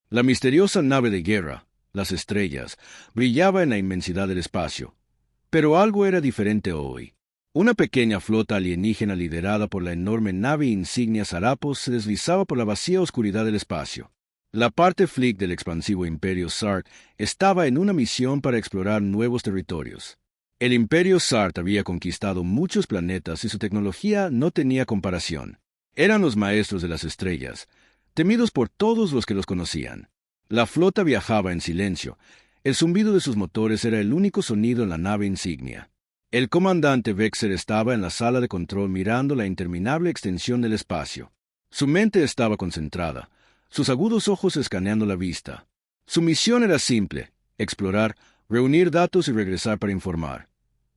La misteriosa nave de guerra, las estrellas, brillaba en la inmensidad del espacio. Pero algo era diferente hoy. Una pequeña flota alienígena liderada por la enorme nave insignia Sarapos se deslizaba por la vacía oscuridad del espacio. La parte Flick del expansivo Imperio Sart estaba en una misión para explorar nuevos territorios. El Imperio Sart había conquistado muchos planetas y su tecnología no tenía comparación. Eran los maestros de las estrellas, temidos por todos los que los conocían. La flota viajaba en silencio. El zumbido de sus motores era el único sonido en la nave insignia. El comandante Vexer estaba en la sala de control mirando la interminable extensión del espacio. Su mente estaba concentrada, sus agudos ojos escaneando la vista. Su misión era simple: explorar, reunir datos y regresar para informar.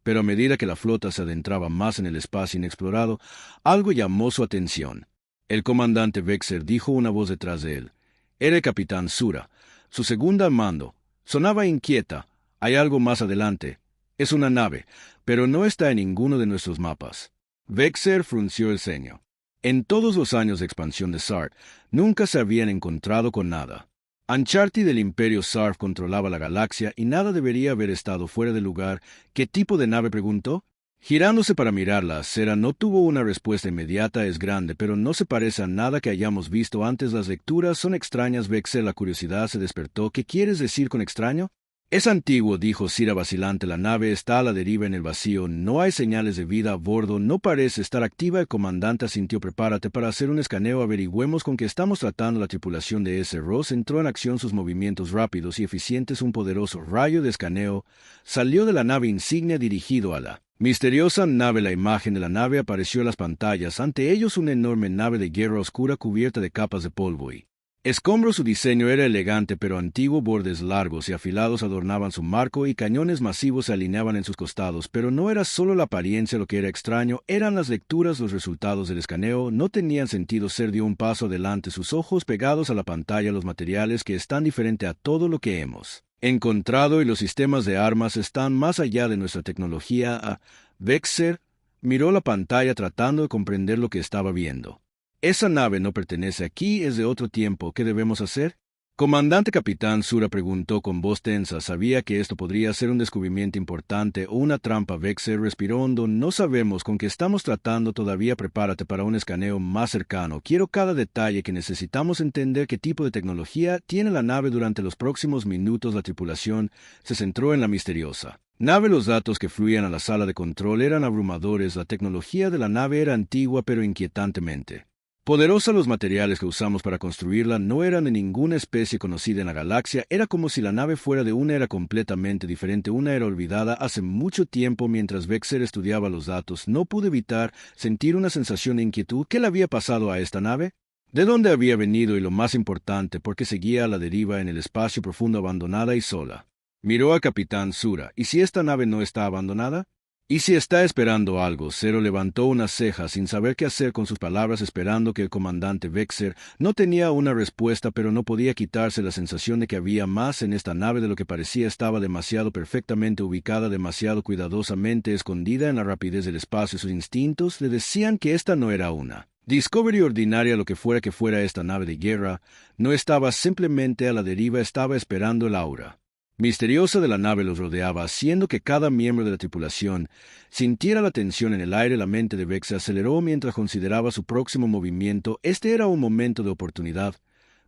Pero a medida que la flota se adentraba más en el espacio inexplorado, algo llamó su atención. El comandante Vexer dijo una voz detrás de él. Era el capitán Sura, su segunda al mando. Sonaba inquieta. Hay algo más adelante. Es una nave, pero no está en ninguno de nuestros mapas. Vexer frunció el ceño. En todos los años de expansión de Sart, nunca se habían encontrado con nada. Uncharted del Imperio Sarf controlaba la galaxia y nada debería haber estado fuera de lugar. ¿Qué tipo de nave?, preguntó. Girándose para mirarla, Sera no tuvo una respuesta inmediata. Es grande, pero no se parece a nada que hayamos visto antes. Las lecturas son extrañas. Vexer, la curiosidad se despertó. ¿Qué quieres decir con extraño? Es antiguo, dijo Sira vacilante. La nave está a la deriva en el vacío. No hay señales de vida a bordo. No parece estar activa. El comandante asintió. Prepárate para hacer un escaneo. Averigüemos con qué estamos tratando. La tripulación de S. Ross entró en acción. Sus movimientos rápidos y eficientes. Un poderoso rayo de escaneo salió de la nave insignia dirigido a la misteriosa nave. La imagen de la nave apareció en las pantallas. Ante ellos una enorme nave de guerra oscura cubierta de capas de polvo y escombros. Su diseño era elegante pero antiguo. Bordes largos y afilados adornaban su marco y cañones masivos se alineaban en sus costados. Pero no era solo la apariencia lo que era extraño, eran las lecturas. Los resultados del escaneo no tenían sentido. Ser dio un paso adelante, sus ojos pegados a la pantalla. Los materiales que están diferente a todo lo que hemos encontrado y los sistemas de armas están más allá de nuestra tecnología. Vexer miró la pantalla tratando de comprender lo que estaba viendo. Esa nave no pertenece aquí, es de otro tiempo. ¿Qué debemos hacer? Comandante Capitán Sura preguntó con voz tensa. Sabía que esto podría ser un descubrimiento importante o una trampa. Vexer respiró hondo. No sabemos con qué estamos tratando todavía. Prepárate para un escaneo más cercano. Quiero cada detalle que necesitamos entender qué tipo de tecnología tiene la nave. Durante los próximos minutos la tripulación se centró en la misteriosa nave. Los datos que fluían a la sala de control eran abrumadores. La tecnología de la nave era antigua pero inquietantemente poderosa. Los materiales que usamos para construirla no eran de ninguna especie conocida en la galaxia. Era como si la nave fuera de una era completamente diferente, una era olvidada hace mucho tiempo. Mientras Vexer estudiaba los datos, no pudo evitar sentir una sensación de inquietud. ¿Qué le había pasado a esta nave? ¿De dónde había venido? Y lo más importante, ¿por qué seguía a la deriva en el espacio profundo, abandonada y sola? Miró al capitán Sura. ¿Y si esta nave no está abandonada? ¿Y si está esperando algo? Cero levantó una ceja sin saber qué hacer con sus palabras, esperando que el comandante Vexer no tenía una respuesta, pero no podía quitarse la sensación de que había más en esta nave de lo que parecía. Estaba demasiado perfectamente ubicada, demasiado cuidadosamente escondida en la rapidez del espacio. Sus instintos le decían que esta no era una Discovery ordinaria. Lo que fuera esta nave de guerra, no estaba simplemente a la deriva, estaba esperando el aura misteriosa de la nave los rodeaba, haciendo que cada miembro de la tripulación sintiera la tensión en el aire. La mente de Vex se aceleró mientras consideraba su próximo movimiento. Este era un momento de oportunidad,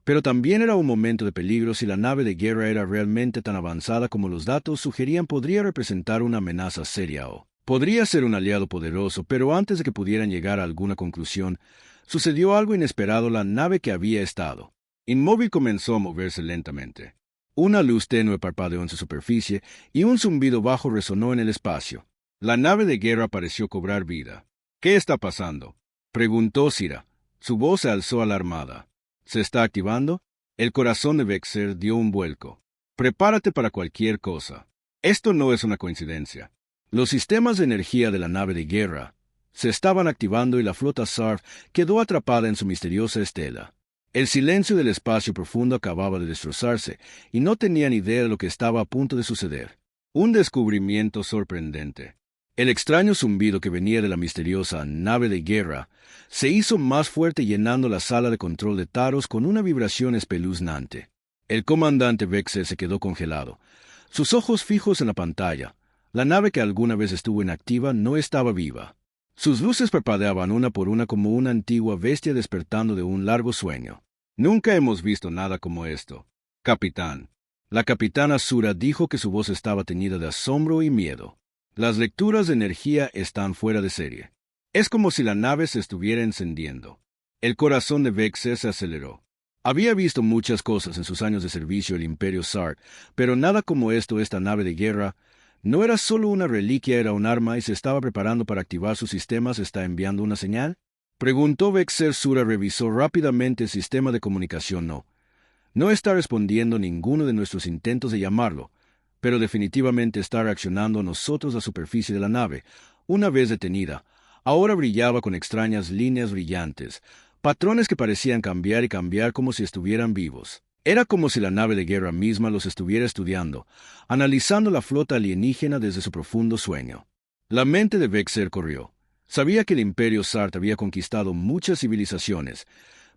pero también era un momento de peligro. Si la nave de guerra era realmente tan avanzada como los datos sugerían, podría representar una amenaza seria o podría ser un aliado poderoso. Pero antes de que pudieran llegar a alguna conclusión, sucedió algo inesperado. La nave, que había estado inmóvil, comenzó a moverse lentamente. Una luz tenue parpadeó en su superficie y un zumbido bajo resonó en el espacio. La nave de guerra pareció cobrar vida. ¿Qué está pasando?, preguntó Sira. Su voz se alzó alarmada. ¿Se está activando? El corazón de Vexer dio un vuelco. Prepárate para cualquier cosa. Esto no es una coincidencia. Los sistemas de energía de la nave de guerra se estaban activando y la flota Sarf quedó atrapada en su misteriosa estela. El silencio del espacio profundo acababa de destrozarse, y no tenían idea de lo que estaba a punto de suceder. Un descubrimiento sorprendente. El extraño zumbido que venía de la misteriosa nave de guerra se hizo más fuerte, llenando la sala de control de Taros con una vibración espeluznante. El comandante Vexer se quedó congelado, sus ojos fijos en la pantalla. La nave que alguna vez estuvo inactiva no estaba viva. Sus luces parpadeaban una por una como una antigua bestia despertando de un largo sueño. Nunca hemos visto nada como esto, capitán. La capitana Sura dijo que su voz estaba teñida de asombro y miedo. Las lecturas de energía están fuera de serie. Es como si la nave se estuviera encendiendo. El corazón de Vexer se aceleró. Había visto muchas cosas en sus años de servicio al Imperio Sark, pero nada como esta nave de guerra. ¿No era solo una reliquia, era un arma y se estaba preparando para activar sus sistemas? ¿Está enviando una señal? Preguntó Vexer. Sura revisó rápidamente el sistema de comunicación. No está respondiendo ninguno de nuestros intentos de llamarlo, pero definitivamente está reaccionando a nosotros. La superficie de la nave, una vez detenida, ahora brillaba con extrañas líneas brillantes, patrones que parecían cambiar y cambiar como si estuvieran vivos. Era como si la nave de guerra misma los estuviera estudiando, analizando la flota alienígena desde su profundo sueño. La mente de Vexer corrió. Sabía que el Imperio Sark había conquistado muchas civilizaciones,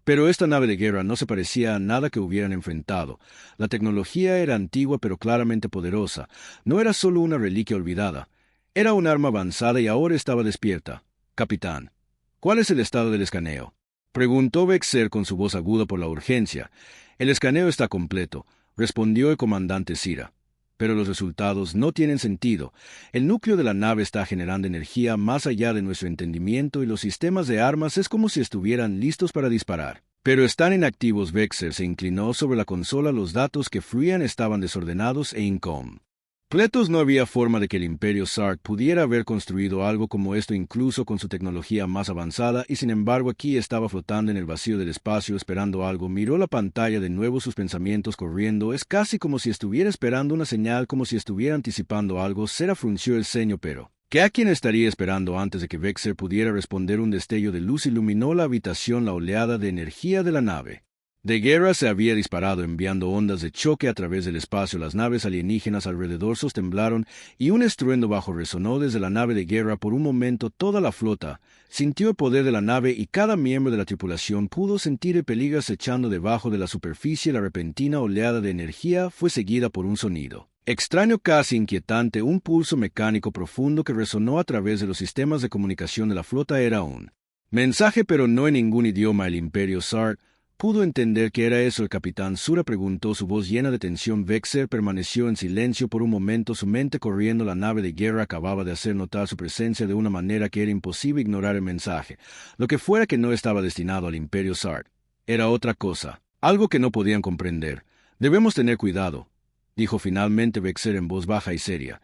pero esta nave de guerra no se parecía a nada que hubieran enfrentado. La tecnología era antigua pero claramente poderosa. No era solo una reliquia olvidada. Era un arma avanzada y ahora estaba despierta. Capitán, ¿cuál es el estado del escaneo?, preguntó Vexer con su voz aguda por la urgencia. El escaneo está completo, respondió el comandante Sira. Pero los resultados no tienen sentido. El núcleo de la nave está generando energía más allá de nuestro entendimiento y los sistemas de armas es como si estuvieran listos para disparar. Pero están inactivos. Vexer se inclinó sobre la consola. Los datos que fluían estaban desordenados e incompletos. No había forma de que el Imperio Sark pudiera haber construido algo como esto incluso con su tecnología más avanzada, y sin embargo aquí estaba flotando en el vacío del espacio esperando algo. Miró la pantalla de nuevo, sus pensamientos corriendo. Es casi como si estuviera esperando una señal, como si estuviera anticipando algo. Sera frunció el ceño, pero ¿qué a quién estaría esperando? Antes de que Vexer pudiera responder, un destello de luz iluminó la habitación. La oleada de energía de la nave de guerra se había disparado, enviando ondas de choque a través del espacio. Las naves alienígenas alrededor temblaron y un estruendo bajo resonó desde la nave de guerra. Por un momento toda la flota sintió el poder de la nave y cada miembro de la tripulación pudo sentir el peligro acechando debajo de la superficie. La repentina oleada de energía fue seguida por un sonido extraño, casi inquietante, un pulso mecánico profundo que resonó a través de los sistemas de comunicación de la flota. Era un mensaje, pero no en ningún idioma. El Imperio Sark pudo entender qué era eso. El capitán Sura preguntó, su voz llena de tensión. Vexer permaneció en silencio por un momento, su mente corriendo. La nave de guerra acababa de hacer notar su presencia de una manera que era imposible ignorar el mensaje. Lo que fuera que no estaba destinado al Imperio Sark era otra cosa, algo que no podían comprender. Debemos tener cuidado, dijo finalmente Vexer en voz baja y seria.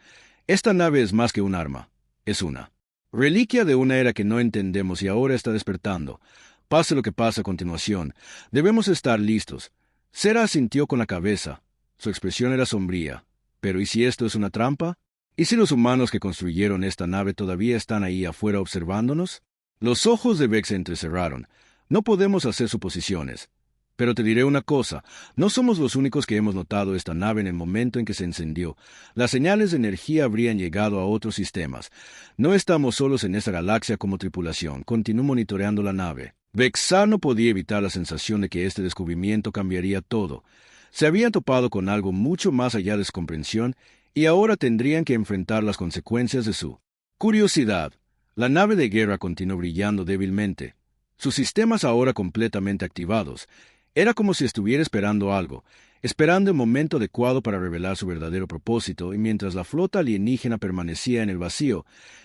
Esta nave es más que un arma. Es una reliquia de una era que no entendemos y ahora está despertando. Pase lo que pase a continuación, debemos estar listos. Sera asintió con la cabeza. Su expresión era sombría. ¿Pero y si esto es una trampa? ¿Y si los humanos que construyeron esta nave todavía están ahí afuera observándonos? Los ojos de Vex se entrecerraron. No podemos hacer suposiciones. Pero te diré una cosa, no somos los únicos que hemos notado esta nave en el momento en que se encendió. Las señales de energía habrían llegado a otros sistemas. No estamos solos en esta galaxia como tripulación. Continuó monitoreando la nave. Vexar no podía evitar la sensación de que este descubrimiento cambiaría todo. Se habían topado con algo mucho más allá de su comprensión y ahora tendrían que enfrentar las consecuencias de su curiosidad. La nave de guerra continuó brillando débilmente, sus sistemas ahora completamente activados. Era como si estuviera esperando algo, esperando el momento adecuado para revelar su verdadero propósito, y mientras la flota alienígena permanecía en el vacío,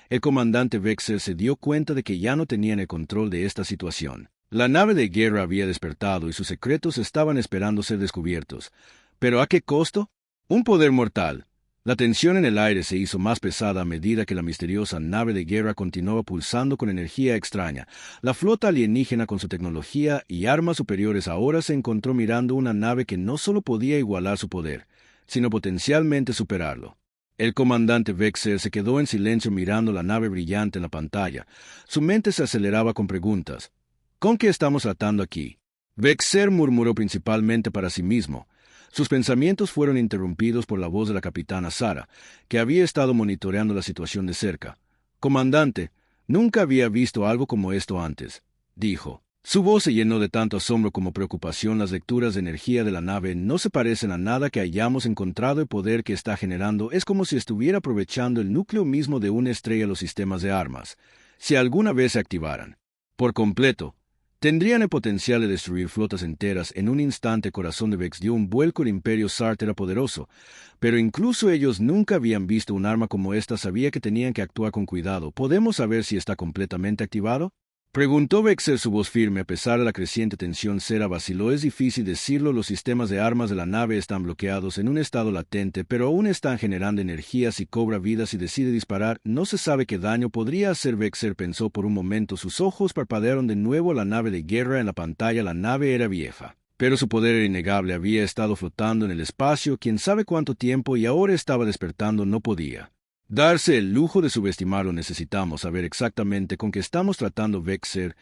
el comandante Vexer se dio cuenta de que ya no tenían el control de esta situación. La nave de guerra había despertado y sus secretos estaban esperando ser descubiertos. ¿Pero a qué costo? Un poder mortal. La tensión en el aire se hizo más pesada a medida que la misteriosa nave de guerra continuaba pulsando con energía extraña. La flota alienígena, con su tecnología y armas superiores, ahora se encontró mirando una nave que no solo podía igualar su poder, sino potencialmente superarlo. El comandante Vexer se quedó en silencio mirando la nave brillante en la pantalla. Su mente se aceleraba con preguntas. ¿Con qué estamos tratando aquí? Vexer murmuró principalmente para sí mismo. Sus pensamientos fueron interrumpidos por la voz de la capitana Sara, que había estado monitoreando la situación de cerca. «Comandante, nunca había visto algo como esto antes», dijo. Su voz se llenó de tanto asombro como preocupación. Las lecturas de energía de la nave no se parecen a nada que hayamos encontrado. El poder que está generando es como si estuviera aprovechando el núcleo mismo de una estrella. Los sistemas de armas, si alguna vez se activaran por completo, tendrían el potencial de destruir flotas enteras en un instante. El corazón de Vex dio un vuelco. El Imperio Sart era poderoso, pero incluso ellos nunca habían visto un arma como esta. Sabía que tenían que actuar con cuidado. ¿Podemos saber si está completamente activado?, preguntó Vexer, su voz firme. A pesar de la creciente tensión, Cera vaciló. Es difícil decirlo. Los sistemas de armas de la nave están bloqueados en un estado latente, pero aún están generando energía. Si cobra vida, si decide disparar, no se sabe qué daño podría hacer. Vexer pensó por un momento. Sus ojos parpadearon de nuevo. La nave de guerra en la pantalla. La nave era vieja, pero su poder era innegable. Había estado flotando en el espacio quién sabe cuánto tiempo y ahora estaba despertando. No podía darse el lujo de subestimarlo. Necesitamos saber exactamente con qué estamos tratando. Vexer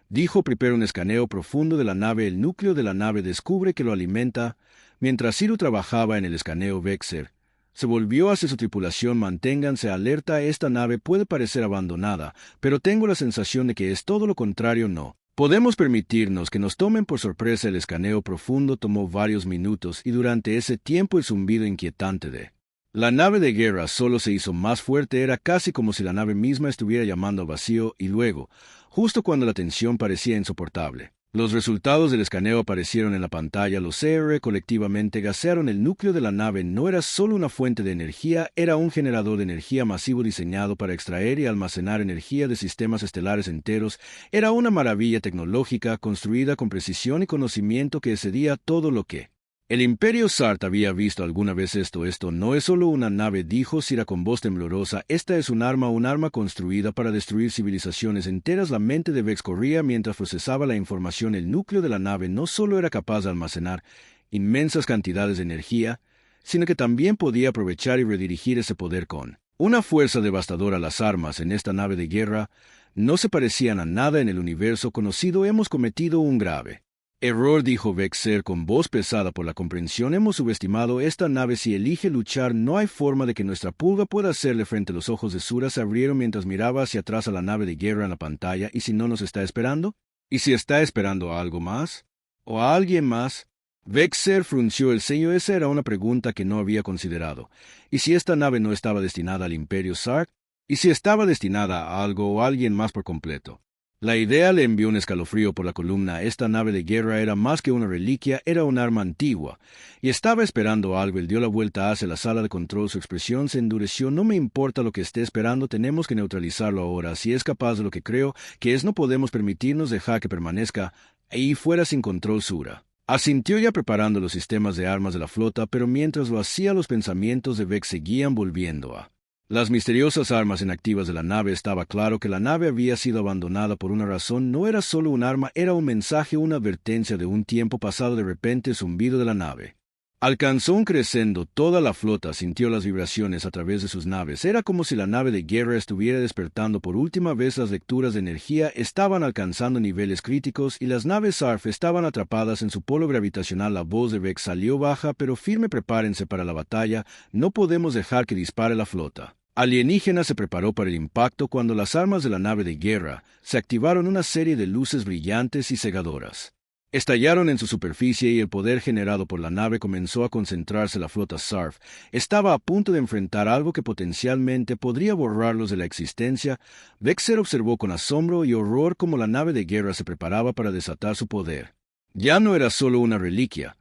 dijo. Primero un escaneo profundo de la nave. El núcleo de la nave descubre que lo alimenta. Mientras Ciro trabajaba en el escaneo, Vexer se volvió hacia su tripulación. Manténganse alerta. Esta nave puede parecer abandonada, pero tengo la sensación de que es todo lo contrario. No podemos permitirnos que nos tomen por sorpresa. El escaneo profundo tomó varios minutos y durante ese tiempo el zumbido inquietante de la nave de guerra solo se hizo más fuerte. Era casi como si la nave misma estuviera llamando al vacío. Y luego, justo cuando la tensión parecía insoportable, los resultados del escaneo aparecieron en la pantalla. Los CR colectivamente gasearon el núcleo de la nave. No era solo una fuente de energía, era un generador de energía masivo diseñado para extraer y almacenar energía de sistemas estelares enteros. Era una maravilla tecnológica construida con precisión y conocimiento que excedía todo lo que el Imperio Sart había visto alguna vez. Esto no es solo una nave, dijo Cira con voz temblorosa. Esta es un arma construida para destruir civilizaciones enteras. La mente de Vex corría mientras procesaba la información. El núcleo de la nave no solo era capaz de almacenar inmensas cantidades de energía, sino que también podía aprovechar y redirigir ese poder con una fuerza devastadora. Las armas en esta nave de guerra no se parecían a nada en el universo conocido. Hemos cometido un grave error, dijo Vexer con voz pesada por la comprensión. Hemos subestimado esta nave. Si elige luchar, no hay forma de que nuestra pulga pueda hacerle frente. Los ojos de Sura se abrieron mientras miraba hacia atrás a la nave de guerra en la pantalla. ¿Y si no nos está esperando? ¿Y si está esperando a algo más? ¿O a alguien más? Vexer frunció el ceño. Esa era una pregunta que no había considerado. ¿Y si esta nave no estaba destinada al Imperio Sark? ¿Y si estaba destinada a algo o a alguien más por completo? La idea le envió un escalofrío por la columna. Esta nave de guerra era más que una reliquia, era un arma antigua, y estaba esperando algo. Él dio la vuelta hacia la sala de control. Su expresión se endureció. No me importa lo que esté esperando, tenemos que neutralizarlo ahora. Si es capaz de lo que creo que es, no podemos permitirnos dejar que permanezca ahí fuera sin control. Sura asintió, ya preparando los sistemas de armas de la flota, pero mientras lo hacía los pensamientos de Vex seguían volviendo a las misteriosas armas inactivas de la nave. Estaba claro que la nave había sido abandonada por una razón. No era solo un arma, era un mensaje, una advertencia de un tiempo pasado. De repente el zumbido de la nave alcanzó un crescendo. Toda la flota sintió las vibraciones a través de sus naves. Era como si la nave de guerra estuviera despertando por última vez. Las lecturas de energía estaban alcanzando niveles críticos y las naves SARF estaban atrapadas en su polo gravitacional. La voz de Vex salió baja pero firme. Prepárense para la batalla. No podemos dejar que dispare la flota alienígena. Se preparó para el impacto. Cuando las armas de la nave de guerra se activaron, una serie de luces brillantes y cegadoras estallaron en su superficie y el poder generado por la nave comenzó a concentrarse. La flota SARF estaba a punto de enfrentar algo que potencialmente podría borrarlos de la existencia. Vexer observó con asombro y horror cómo la nave de guerra se preparaba para desatar su poder. Ya no era solo una reliquia.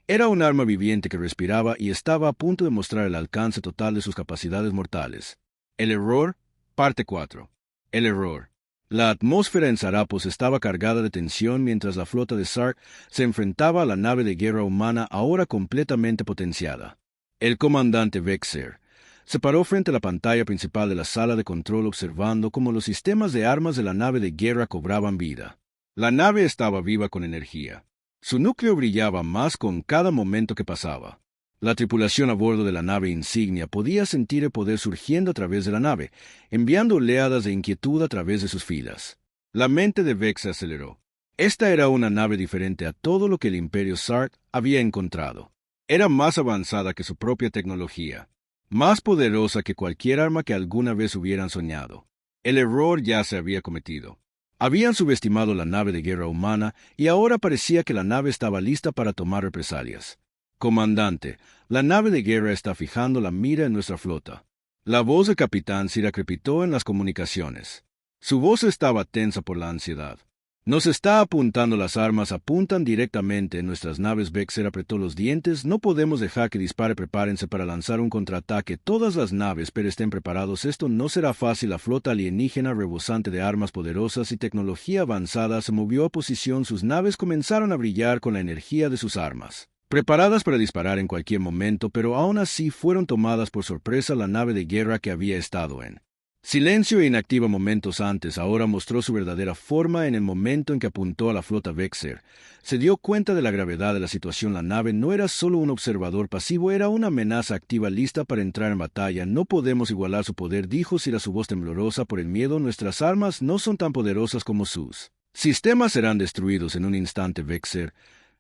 Era un arma viviente que respiraba y estaba a punto de mostrar el alcance total de sus capacidades mortales. El error, parte 4. El error. La atmósfera en Sarapos estaba cargada de tensión mientras la flota de Sark se enfrentaba a la nave de guerra humana ahora completamente potenciada. El comandante Vexer se paró frente a la pantalla principal de la sala de control observando cómo los sistemas de armas de la nave de guerra cobraban vida. La nave estaba viva con energía. Su núcleo brillaba más con cada momento que pasaba. La tripulación a bordo de la nave insignia podía sentir el poder surgiendo a través de la nave, enviando oleadas de inquietud a través de sus filas. La mente de Vex se aceleró. Esta era una nave diferente a todo lo que el Imperio Sark había encontrado. Era más avanzada que su propia tecnología, más poderosa que cualquier arma que alguna vez hubieran soñado. El error ya se había cometido. Habían subestimado la nave de guerra humana y ahora parecía que la nave estaba lista para tomar represalias. Comandante, la nave de guerra está fijando la mira en nuestra flota. La voz del capitán Sira crepitó en las comunicaciones. Su voz estaba tensa por la ansiedad. Nos está apuntando las armas, apuntan directamente en nuestras naves. Vexer apretó los dientes. No podemos dejar que dispare. Prepárense para lanzar un contraataque. Todas las naves, pero estén preparados. Esto no será fácil. La flota alienígena rebosante de armas poderosas y tecnología avanzada se movió a posición. Sus naves comenzaron a brillar con la energía de sus armas, preparadas para disparar en cualquier momento, pero aún así fueron tomadas por sorpresa la nave de guerra que había estado en silencio e inactiva momentos antes. Ahora mostró su verdadera forma en el momento en que apuntó a la flota. Vexer se dio cuenta de la gravedad de la situación. La nave no era solo un observador pasivo, era una amenaza activa lista para entrar en batalla. No podemos igualar su poder, dijo Sira, su voz temblorosa por el miedo. Nuestras armas no son tan poderosas como sus sistemas. Serán destruidos en un instante. Vexer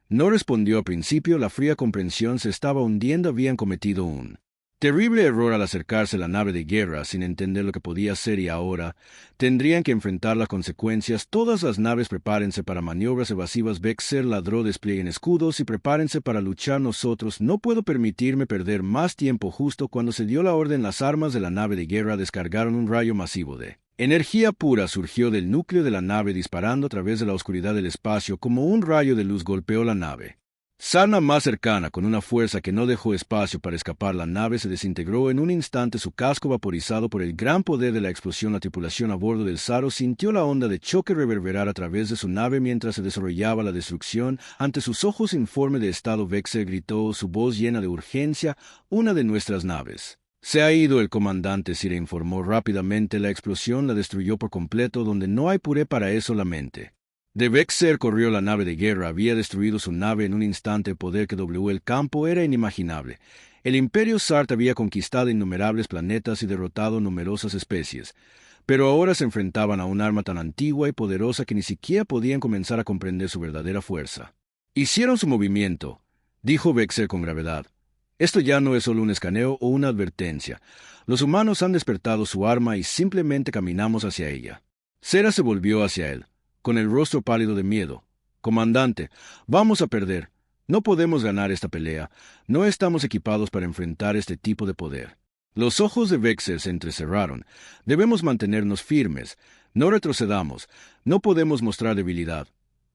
no respondió al principio. La fría comprensión se estaba hundiendo. Habían cometido un terrible error al acercarse a la nave de guerra sin entender lo que podía ser y ahora tendrían que enfrentar las consecuencias. Todas las naves, prepárense para maniobras evasivas. Vexer ladró, desplieguen escudos y prepárense para luchar. Nosotros no puedo permitirme perder más tiempo. Justo cuando se dio la orden, las armas de la nave de guerra descargaron un rayo masivo de energía pura. Surgió del núcleo de la nave disparando a través de la oscuridad del espacio. Como un rayo de luz golpeó la nave Sarna más cercana con una fuerza que no dejó espacio para escapar. La nave se desintegró en un instante, su casco vaporizado por el gran poder de la explosión. La tripulación a bordo del Saro sintió la onda de choque reverberar a través de su nave mientras se desarrollaba la destrucción. Ante sus ojos, informe de estado. Vexer gritó, su voz llena de urgencia: una de nuestras naves se ha ido. El comandante Sira informó rápidamente. La explosión la destruyó por completo. Donde no hay puré para eso, la mente de Vexer corrió. La nave de guerra había destruido su nave en un instante. El poder que dobló el campo era inimaginable. El Imperio Sart había conquistado innumerables planetas y derrotado numerosas especies, pero ahora se enfrentaban a un arma tan antigua y poderosa que ni siquiera podían comenzar a comprender su verdadera fuerza. Hicieron su movimiento, dijo Vexer con gravedad. Esto ya no es solo un escaneo o una advertencia. Los humanos han despertado su arma y simplemente caminamos hacia ella. Sera se volvió hacia él, con el rostro pálido de miedo. Comandante, vamos a perder. No podemos ganar esta pelea. No estamos equipados para enfrentar este tipo de poder. Los ojos de Vexer se entrecerraron. Debemos mantenernos firmes. No retrocedamos. No podemos mostrar debilidad.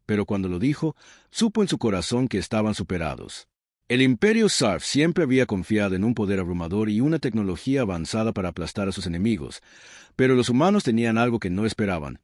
Pero cuando lo dijo, supo en su corazón que estaban superados. El Imperio Sarf siempre había confiado en un poder abrumador y una tecnología avanzada para aplastar a sus enemigos, pero los humanos tenían algo que no esperaban.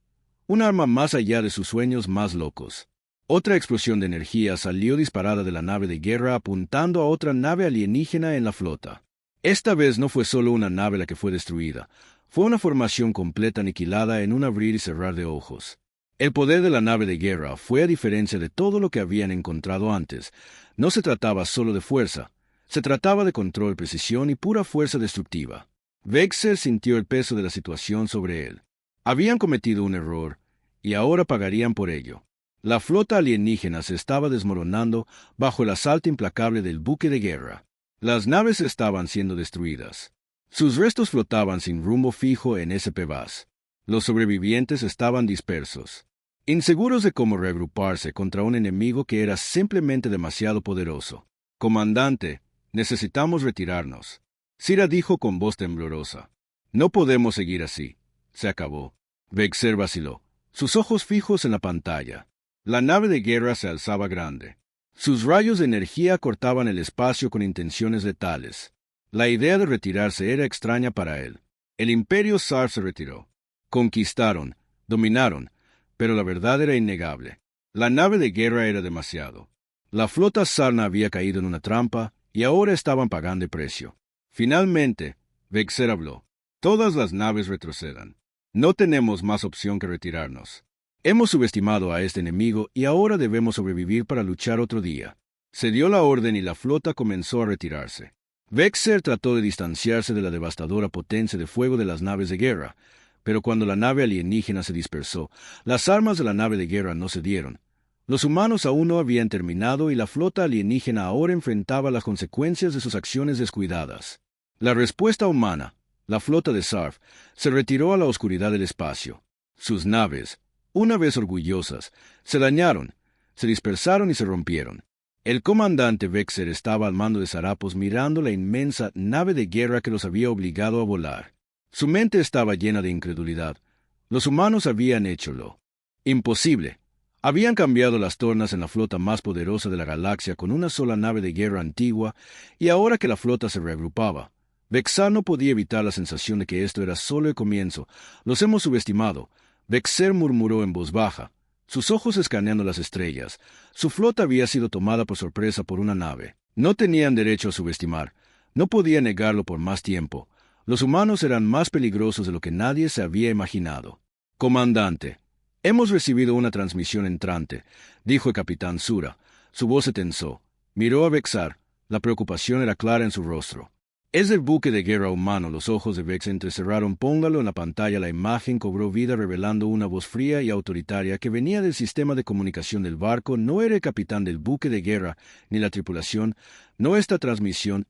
Un arma más allá de sus sueños más locos. Otra explosión de energía salió disparada de la nave de guerra apuntando a otra nave alienígena en la flota. Esta vez no fue solo una nave la que fue destruida, fue una formación completa aniquilada en un abrir y cerrar de ojos. El poder de la nave de guerra fue, a diferencia de todo lo que habían encontrado antes, no se trataba solo de fuerza, se trataba de control, precisión y pura fuerza destructiva. Vexer sintió el peso de la situación sobre él. Habían cometido un error, y ahora pagarían por ello. La flota alienígena se estaba desmoronando bajo el asalto implacable del buque de guerra. Las naves estaban siendo destruidas. Sus restos flotaban sin rumbo fijo en SP Vaz. Los sobrevivientes estaban dispersos, inseguros de cómo reagruparse contra un enemigo que era simplemente demasiado poderoso. Comandante, necesitamos retirarnos. Sira dijo con voz temblorosa. No podemos seguir así. Se acabó. Vexer vaciló, sus ojos fijos en la pantalla. La nave de guerra se alzaba grande. Sus rayos de energía cortaban el espacio con intenciones letales. La idea de retirarse era extraña para él. El Imperio Sarf se retiró. Conquistaron, dominaron, pero la verdad era innegable. La nave de guerra era demasiado. La flota Sarna había caído en una trampa y ahora estaban pagando el precio. Finalmente, Vexer habló. Todas las naves retrocedan. No tenemos más opción que retirarnos. Hemos subestimado a este enemigo y ahora debemos sobrevivir para luchar otro día. Se dio la orden y la flota comenzó a retirarse. Vexer trató de distanciarse de la devastadora potencia de fuego de las naves de guerra, pero cuando la nave alienígena se dispersó, las armas de la nave de guerra no cedieron. Los humanos aún no habían terminado y la flota alienígena ahora enfrentaba las consecuencias de sus acciones descuidadas. La respuesta humana, la flota de Sarf, se retiró a la oscuridad del espacio. Sus naves, Una vez orgullosas, se dañaron, se dispersaron y se rompieron. El comandante Vexer estaba al mando de Sarapos mirando la inmensa nave de guerra que los había obligado a volar. Su mente estaba llena de incredulidad. Los humanos habían hecholo. Imposible. Habían cambiado las tornas en la flota más poderosa de la galaxia con una sola nave de guerra antigua, y ahora que la flota se reagrupaba, Vexar no podía evitar la sensación de que esto era solo el comienzo. Los hemos subestimado. Vexer murmuró en voz baja, sus ojos escaneando las estrellas. Su flota había sido tomada por sorpresa por una nave. No tenían derecho a subestimar. No podía negarlo por más tiempo. Los humanos eran más peligrosos de lo que nadie se había imaginado. Comandante, hemos recibido una transmisión entrante, dijo el capitán Sura. Su voz se tensó. Miró a Vexar. La preocupación era clara en su rostro. Es el buque de guerra humano. Los ojos de Vex entrecerraron. Póngalo en la pantalla. La imagen cobró vida revelando una voz fría y autoritaria que venía del sistema de comunicación del barco. No era el capitán del buque de guerra, ni la tripulación. No, esta transmisión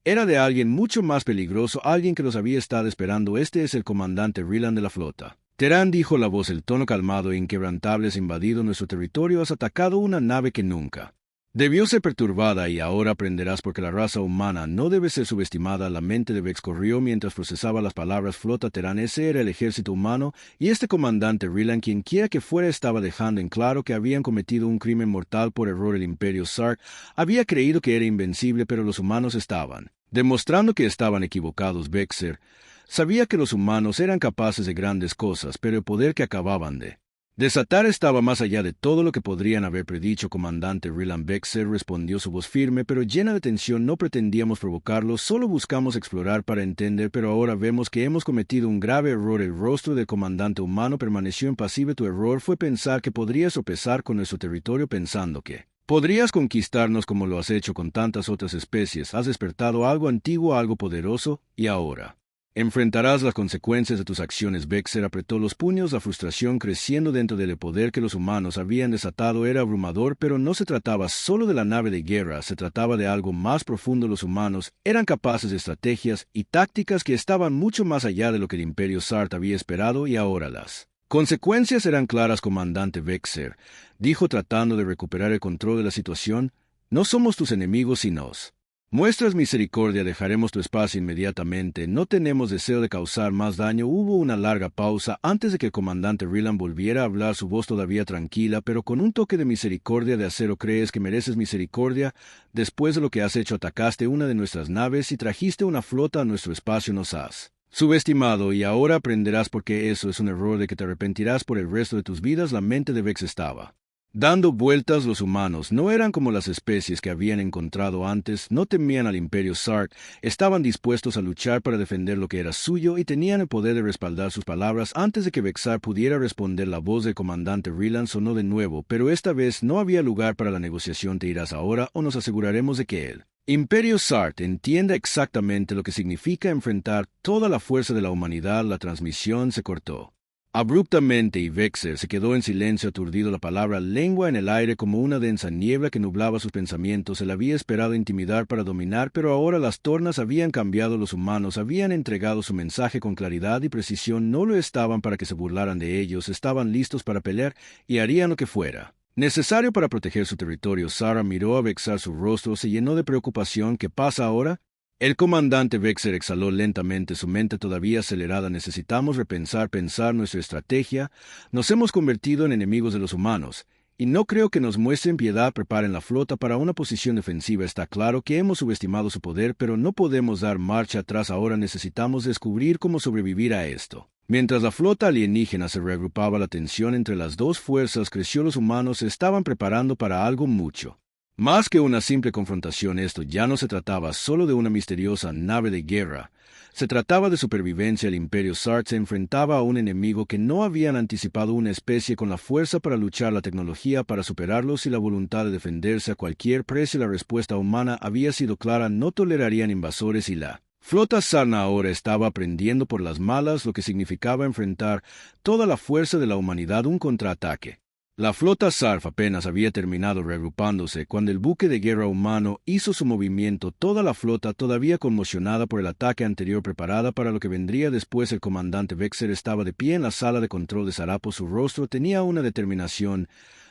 era de alguien mucho más peligroso, alguien que los había estado esperando. Este es el comandante Ryland de la flota. Terán, dijo la voz, el tono calmado e inquebrantable. Has invadido nuestro territorio, has atacado una nave que nunca debió ser perturbada, y ahora aprenderás porque la raza humana no debe ser subestimada. La mente de Vex corrió mientras procesaba las palabras. Flota Terán, ese era el ejército humano, y este comandante Ryland, quien quiera que fuera, estaba dejando en claro que habían cometido un crimen mortal por error. El Imperio Sark había creído que era invencible, pero los humanos estaban demostrando que estaban equivocados. Vexer sabía que los humanos eran capaces de grandes cosas, pero el poder que acababan de desatar estaba más allá de todo lo que podrían haber predicho. Comandante Ryland, Vexer respondió, su voz firme pero llena de tensión. No pretendíamos provocarlo, solo buscamos explorar para entender, pero ahora vemos que hemos cometido un grave error. El rostro del comandante humano permaneció impasible. Tu error fue pensar que podrías sopesar con nuestro territorio, pensando que podrías conquistarnos como lo has hecho con tantas otras especies. Has despertado algo antiguo, algo poderoso, y ahora enfrentarás las consecuencias de tus acciones. Vexer apretó los puños, la frustración creciendo dentro del poder que los humanos habían desatado era abrumador, pero no se trataba solo de la nave de guerra, se trataba de algo más profundo. Los humanos eran capaces de estrategias y tácticas que estaban mucho más allá de lo que el Imperio Sart había esperado, y ahora las consecuencias eran claras. Comandante Vexer dijo, tratando de recuperar el control de la situación, no somos tus enemigos. Si nos muestras misericordia, dejaremos tu espacio inmediatamente. No tenemos deseo de causar más daño. Hubo una larga pausa antes de que el comandante Ryland volviera a hablar, su voz todavía tranquila, pero con un toque de misericordia de acero. ¿Crees que mereces misericordia? Después de lo que has hecho, atacaste una de nuestras naves y trajiste una flota a nuestro espacio. Nos has subestimado, y ahora aprenderás por qué. Eso es un error de que te arrepentirás por el resto de tus vidas. La mente de Vex estaba dando vueltas. Los humanos no eran como las especies que habían encontrado antes. No temían al Imperio Sark, estaban dispuestos a luchar para defender lo que era suyo, y tenían el poder de respaldar sus palabras. Antes de que Vexar pudiera responder, la voz del comandante Ryland sonó de nuevo, pero esta vez no había lugar para la negociación. Te irás ahora, o nos aseguraremos de que el Imperio Sart entienda exactamente lo que significa enfrentar toda la fuerza de la humanidad. La transmisión se cortó abruptamente y Vexer se quedó en silencio, aturdido. La palabra lengua en el aire como una densa niebla que nublaba sus pensamientos. Él había esperado intimidar para dominar, pero ahora las tornas habían cambiado. Los humanos habían entregado su mensaje con claridad y precisión. No lo estaban para que se burlaran de ellos, estaban listos para pelear y harían lo que fuera necesario para proteger su territorio. Sara miró a Vexar, su rostro se llenó de preocupación. ¿Qué pasa ahora? El comandante Vexer exhaló lentamente, su mente todavía acelerada. Necesitamos pensar nuestra estrategia. Nos hemos convertido en enemigos de los humanos, y no creo que nos muestren piedad. Preparen la flota para una posición defensiva. Está claro que hemos subestimado su poder, pero no podemos dar marcha atrás ahora. Necesitamos descubrir cómo sobrevivir a esto. Mientras la flota alienígena se reagrupaba, la tensión entre las dos fuerzas creció. Los humanos se estaban preparando para algo mucho más que una simple confrontación. Esto ya no se trataba solo de una misteriosa nave de guerra. Se trataba de supervivencia. El Imperio Sart se enfrentaba a un enemigo que no habían anticipado, una especie con la fuerza para luchar, la tecnología para superarlos y la voluntad de defenderse a cualquier precio. La respuesta humana había sido clara: no tolerarían invasores, y la flota Sarna ahora estaba aprendiendo por las malas lo que significaba enfrentar toda la fuerza de la humanidad. Un contraataque La flota SARF apenas había terminado reagrupándose cuando el buque de guerra humano hizo su movimiento. Toda la flota, todavía conmocionada por el ataque anterior, preparada para lo que vendría después. El comandante Vexer estaba de pie en la sala de control de Sarapo. Su rostro tenía una determinación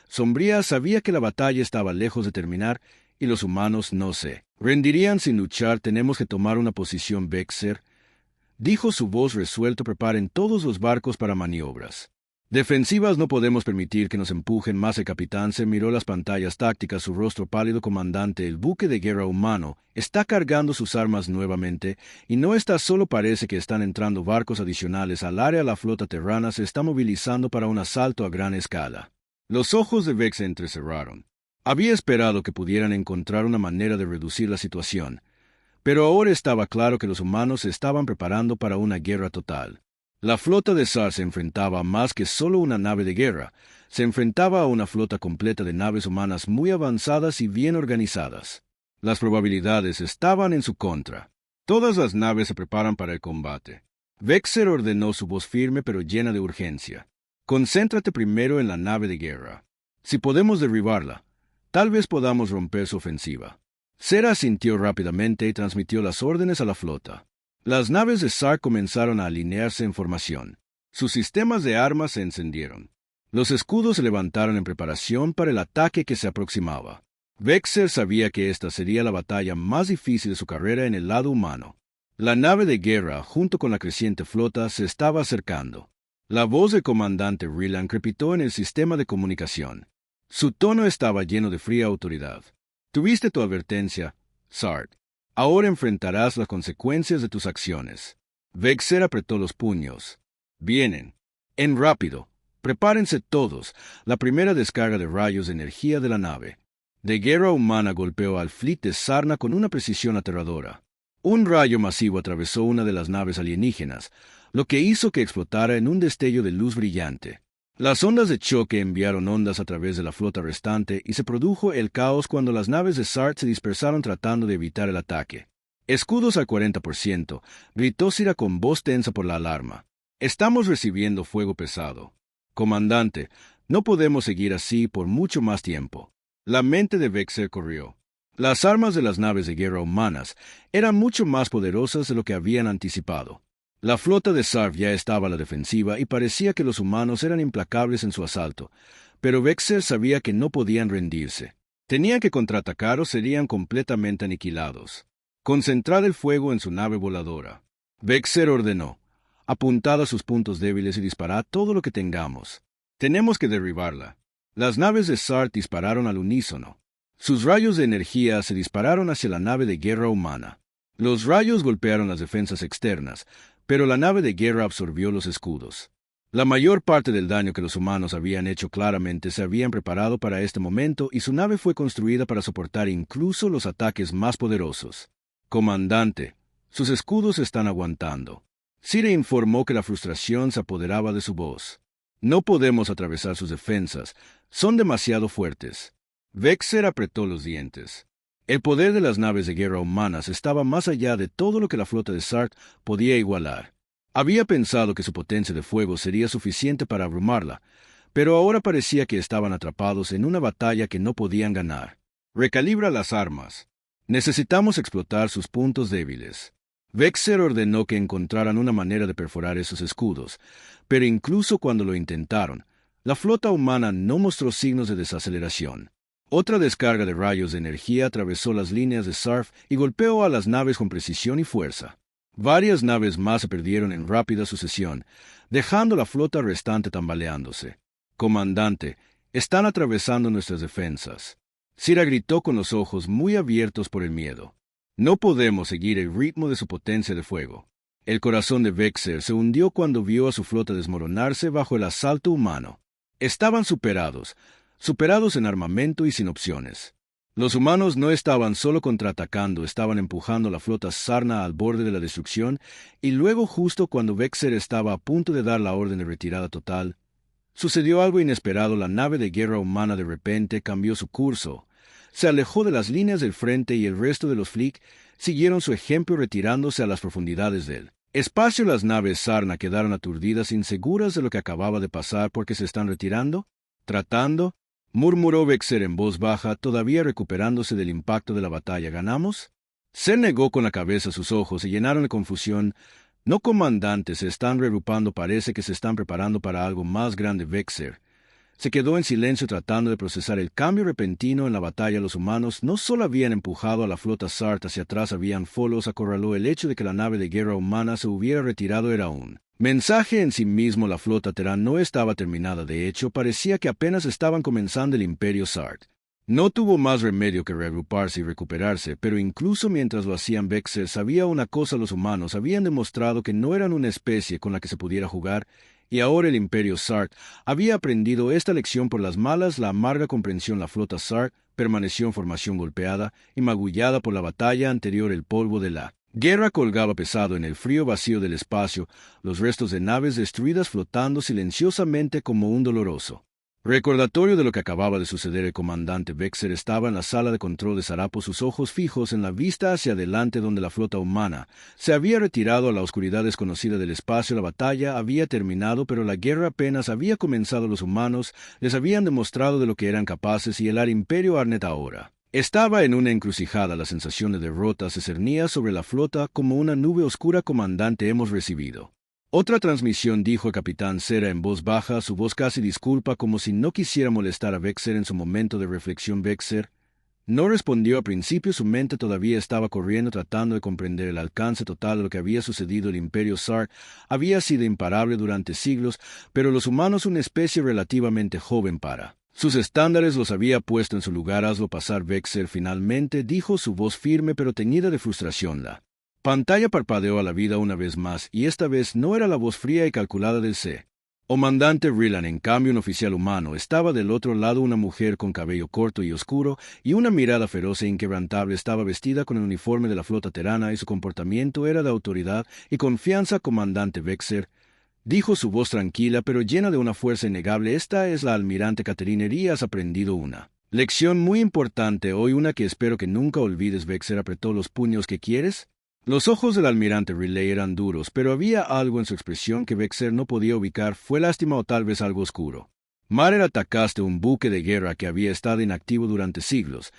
sombría. Sabía que la batalla estaba lejos de terminar y los humanos no se rendirían sin luchar. Tenemos que tomar una posición, Vexer, dijo su voz resuelta. Preparen todos los barcos para maniobras defensivas. No podemos permitir que nos empujen más. El capitán se miró las pantallas tácticas, su rostro pálido. Comandante, el buque de guerra humano está cargando sus armas nuevamente, y no está solo. Parece que están entrando barcos adicionales al área. La flota terrana se está movilizando para un asalto a gran escala. Los ojos de Vex se entrecerraron. Había esperado que pudieran encontrar una manera de reducir la situación, pero ahora estaba claro que los humanos se estaban preparando para una guerra total. La flota de SAR se enfrentaba a más que solo una nave de guerra. Se enfrentaba a una flota completa de naves humanas muy avanzadas y bien organizadas. Las probabilidades estaban en su contra. Todas las naves se preparan para el combate. Vexer ordenó, su voz firme pero llena de urgencia. Concéntrate primero en la nave de guerra. Si podemos derribarla, tal vez podamos romper su ofensiva. Sera asintió rápidamente y transmitió las órdenes a la flota. Las naves de SAR comenzaron a alinearse en formación. Sus sistemas de armas se encendieron. Los escudos se levantaron en preparación para el ataque que se aproximaba. Vexer sabía que esta sería la batalla más difícil de su carrera en el lado humano. La nave de guerra, junto con la creciente flota, se estaba acercando. La voz del comandante Ryland crepitó en el sistema de comunicación. Su tono estaba lleno de fría autoridad. Tuviste tu advertencia, Sard. Ahora enfrentarás las consecuencias de tus acciones. Vexer apretó los puños. Vienen. En rápido. Prepárense todos. La primera descarga de rayos de energía de la nave de guerra humana golpeó al fleet de Sarna con una precisión aterradora. Un rayo masivo atravesó una de las naves alienígenas, lo que hizo que explotara en un destello de luz brillante. Las ondas de choque enviaron ondas a través de la flota restante y se produjo el caos cuando las naves de SART se dispersaron tratando de evitar el ataque. Escudos al 40%, gritó Sira con voz tensa por la alarma. Estamos recibiendo fuego pesado. Comandante, no podemos seguir así por mucho más tiempo. La mente de Vexer corrió. Las armas de las naves de guerra humanas eran mucho más poderosas de lo que habían anticipado. La flota de SARF ya estaba a la defensiva y parecía que los humanos eran implacables en su asalto, pero Vexer sabía que no podían rendirse. Tenían que contraatacar o serían completamente aniquilados. Concentrad el fuego en su nave voladora. Vexer ordenó. Apuntad a sus puntos débiles y disparad todo lo que tengamos. Tenemos que derribarla. Las naves de SART dispararon al unísono. Sus rayos de energía se dispararon hacia la nave de guerra humana. Los rayos golpearon las defensas externas, pero la nave de guerra absorbió los escudos. La mayor parte del daño que los humanos habían hecho claramente se habían preparado para este momento y su nave fue construida para soportar incluso los ataques más poderosos. Comandante, sus escudos están aguantando. Sire informó que la frustración se apoderaba de su voz. No podemos atravesar sus defensas, son demasiado fuertes. Vexer apretó los dientes. El poder de las naves de guerra humanas estaba más allá de todo lo que la flota de SART podía igualar. Había pensado que su potencia de fuego sería suficiente para abrumarla, pero ahora parecía que estaban atrapados en una batalla que no podían ganar. Recalibra las armas. Necesitamos explotar sus puntos débiles. Vexer ordenó que encontraran una manera de perforar esos escudos, pero incluso cuando lo intentaron, la flota humana no mostró signos de desaceleración. Otra descarga de rayos de energía atravesó las líneas de SARF y golpeó a las naves con precisión y fuerza. Varias naves más se perdieron en rápida sucesión, dejando la flota restante tambaleándose. Comandante, están atravesando nuestras defensas. Sira gritó con los ojos muy abiertos por el miedo. No podemos seguir el ritmo de su potencia de fuego. El corazón de Vexer se hundió cuando vio a su flota desmoronarse bajo el asalto humano. Estaban superados en armamento y sin opciones. Los humanos no estaban solo contraatacando, estaban empujando la flota Sarna al borde de la destrucción, y luego, justo cuando Vexer estaba a punto de dar la orden de retirada total, sucedió algo inesperado. La nave de guerra humana de repente cambió su curso, se alejó de las líneas del frente y el resto de los Flick siguieron su ejemplo retirándose a las profundidades del espacio. Las naves Sarna quedaron aturdidas, inseguras de lo que acababa de pasar. ¿Por qué se están retirando? Tratando, murmuró Vexer en voz baja, todavía recuperándose del impacto de la batalla. ¿Ganamos? Se negó con la cabeza, sus ojos se llenaron de confusión. No, comandante, se están reagrupando, parece que se están preparando para algo más grande. Vexer se quedó en silencio tratando de procesar el cambio repentino en la batalla. Los humanos no solo habían empujado a la flota Sart hacia atrás, habían los acorraló. El hecho de que la nave de guerra humana se hubiera retirado era un mensaje en sí mismo. La flota Terán no estaba terminada, de hecho, parecía que apenas estaban comenzando el Imperio Sart. No tuvo más remedio que reagruparse y recuperarse, pero incluso mientras lo hacían, Vexer sabía una cosa: los humanos habían demostrado que no eran una especie con la que se pudiera jugar, y ahora el Imperio Sart había aprendido esta lección por las malas. La amarga comprensión: la flota Sart permaneció en formación, golpeada y magullada por la batalla anterior. El polvo de la guerra colgaba pesado en el frío vacío del espacio, los restos de naves destruidas flotando silenciosamente como un doloroso recordatorio de lo que acababa de suceder. El comandante Vexer estaba en la sala de control de Sarapo, sus ojos fijos en la vista hacia adelante donde la flota humana se había retirado a la oscuridad desconocida del espacio. La batalla había terminado, pero la guerra apenas había comenzado. Los humanos les habían demostrado de lo que eran capaces y el Imperio Arnet ahora estaba en una encrucijada. La sensación de derrota se cernía sobre la flota como una nube oscura. Comandante, hemos recibido otra transmisión, dijo el capitán Cera en voz baja, su voz casi disculpa, como si no quisiera molestar a Vexer en su momento de reflexión. Vexer no respondió. Al principio su mente todavía estaba corriendo, tratando de comprender el alcance total de lo que había sucedido. El Imperio Sart había sido imparable durante siglos, pero los humanos, una especie relativamente joven para sus estándares, los había puesto en su lugar. Hazlo pasar, Vexer, finalmente, dijo, su voz firme pero teñida de frustración. La pantalla parpadeó a la vida una vez más, y esta vez no era la voz fría y calculada del comandante Rillan. En cambio, un oficial humano estaba del otro lado, una mujer con cabello corto y oscuro y una mirada feroz e inquebrantable. Estaba vestida con el uniforme de la flota terana y su comportamiento era de autoridad y confianza. Comandante Vexer, dijo su voz tranquila pero llena de una fuerza innegable, esta es la almirante Catherine. Has aprendido una lección muy importante hoy, una que espero que nunca olvides. Vexer apretó los puños. ¿Qué quieres? Los ojos del almirante Riley eran duros, pero había algo en su expresión que Vexer no podía ubicar. ¿Fue lástima o tal vez algo oscuro? Marer, atacaste un buque de guerra que había estado inactivo durante siglos,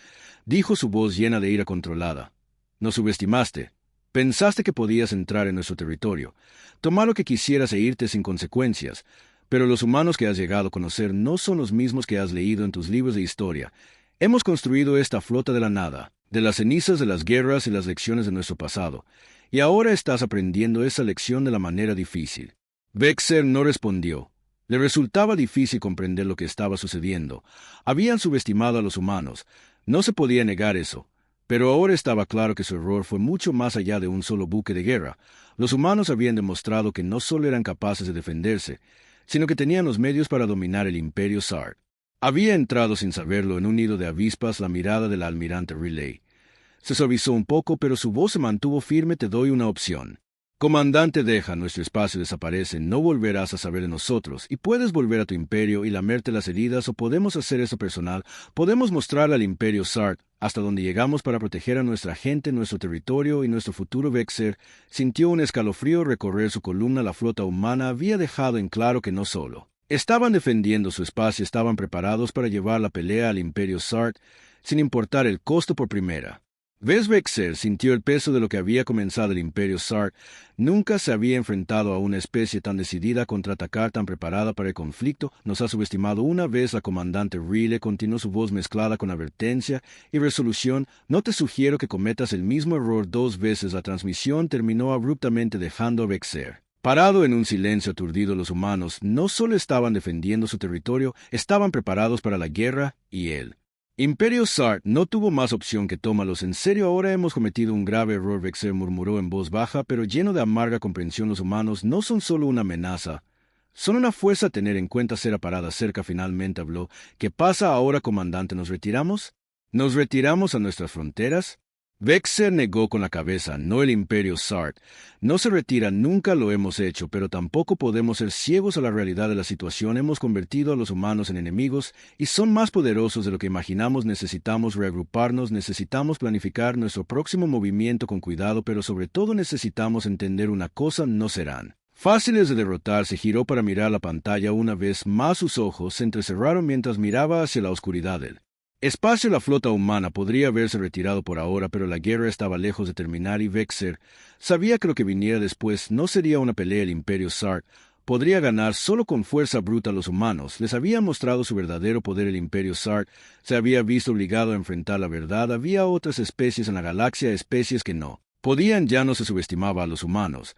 dijo su voz llena de ira controlada. Nos subestimaste. Pensaste que podías entrar en nuestro territorio, tomar lo que quisieras e irte sin consecuencias. Pero los humanos que has llegado a conocer no son los mismos que has leído en tus libros de historia. Hemos construido esta flota de la nada, de las cenizas de las guerras y las lecciones de nuestro pasado, y ahora estás aprendiendo esa lección de la manera difícil. Vexer no respondió. Le resultaba difícil comprender lo que estaba sucediendo. Habían subestimado a los humanos, no se podía negar eso, pero ahora estaba claro que su error fue mucho más allá de un solo buque de guerra. Los humanos habían demostrado que no solo eran capaces de defenderse, sino que tenían los medios para dominar el Imperio Sart. Había entrado sin saberlo en un nido de avispas. La mirada del almirante Riley se suavizó un poco, pero su voz se mantuvo firme. Te doy una opción. Comandante, deja nuestro espacio, desaparece, no volverás a saber de nosotros, y puedes volver a tu imperio y lamerte las heridas, o podemos hacer eso personal, podemos mostrar al Imperio Sart hasta donde llegamos para proteger a nuestra gente, nuestro territorio y nuestro futuro. Vexer sintió un escalofrío recorrer su columna. La flota humana había dejado en claro que no solo estaban defendiendo su espacio, estaban preparados para llevar la pelea al Imperio Sart, sin importar el costo. Por primera vez Vexer sintió el peso de lo que había comenzado el Imperio Sart. Nunca se había enfrentado a una especie tan decidida a contraatacar, tan preparada para el conflicto. Nos ha subestimado una vez. La comandante Riley continuó, su voz mezclada con advertencia y resolución. No te sugiero que cometas el mismo error dos veces. La transmisión terminó abruptamente, dejando a Vexer parado en un silencio aturdido. Los humanos no solo estaban defendiendo su territorio, estaban preparados para la guerra, y el Imperio Sart no tuvo más opción que tómalos en serio. Ahora hemos cometido un grave error, Vexer murmuró en voz baja, pero lleno de amarga comprensión. Los humanos no son solo una amenaza, son una fuerza a tener en cuenta. Será parada cerca, finalmente habló. ¿Qué pasa ahora, comandante? ¿Nos retiramos? ¿Nos retiramos a nuestras fronteras? Vexer negó con la cabeza. No, el Imperio Sart no se retira, nunca lo hemos hecho, pero tampoco podemos ser ciegos a la realidad de la situación. Hemos convertido a los humanos en enemigos y son más poderosos de lo que imaginamos. Necesitamos reagruparnos, necesitamos planificar nuestro próximo movimiento con cuidado, pero sobre todo necesitamos entender una cosa: no serán Fáciles de derrotar, se giró para mirar la pantalla una vez más. Sus ojos se entrecerraron mientras miraba hacia la oscuridad del espacio. La flota humana podría haberse retirado por ahora, pero la guerra estaba lejos de terminar y Vexer sabía que lo que viniera después no sería una pelea. El Imperio Sark podría ganar solo con fuerza bruta. Los humanos les habían mostrado su verdadero poder. El Imperio Sark se había visto obligado a enfrentar la verdad. Había otras especies en la galaxia, especies que no podían. Ya no se subestimaba a los humanos,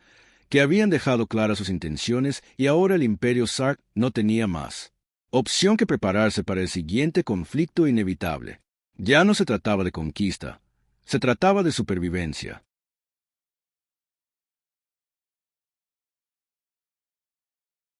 que habían dejado claras sus intenciones, y ahora el Imperio Sark no tenía más opción que prepararse para el siguiente conflicto inevitable. Ya no se trataba de conquista, se trataba de supervivencia.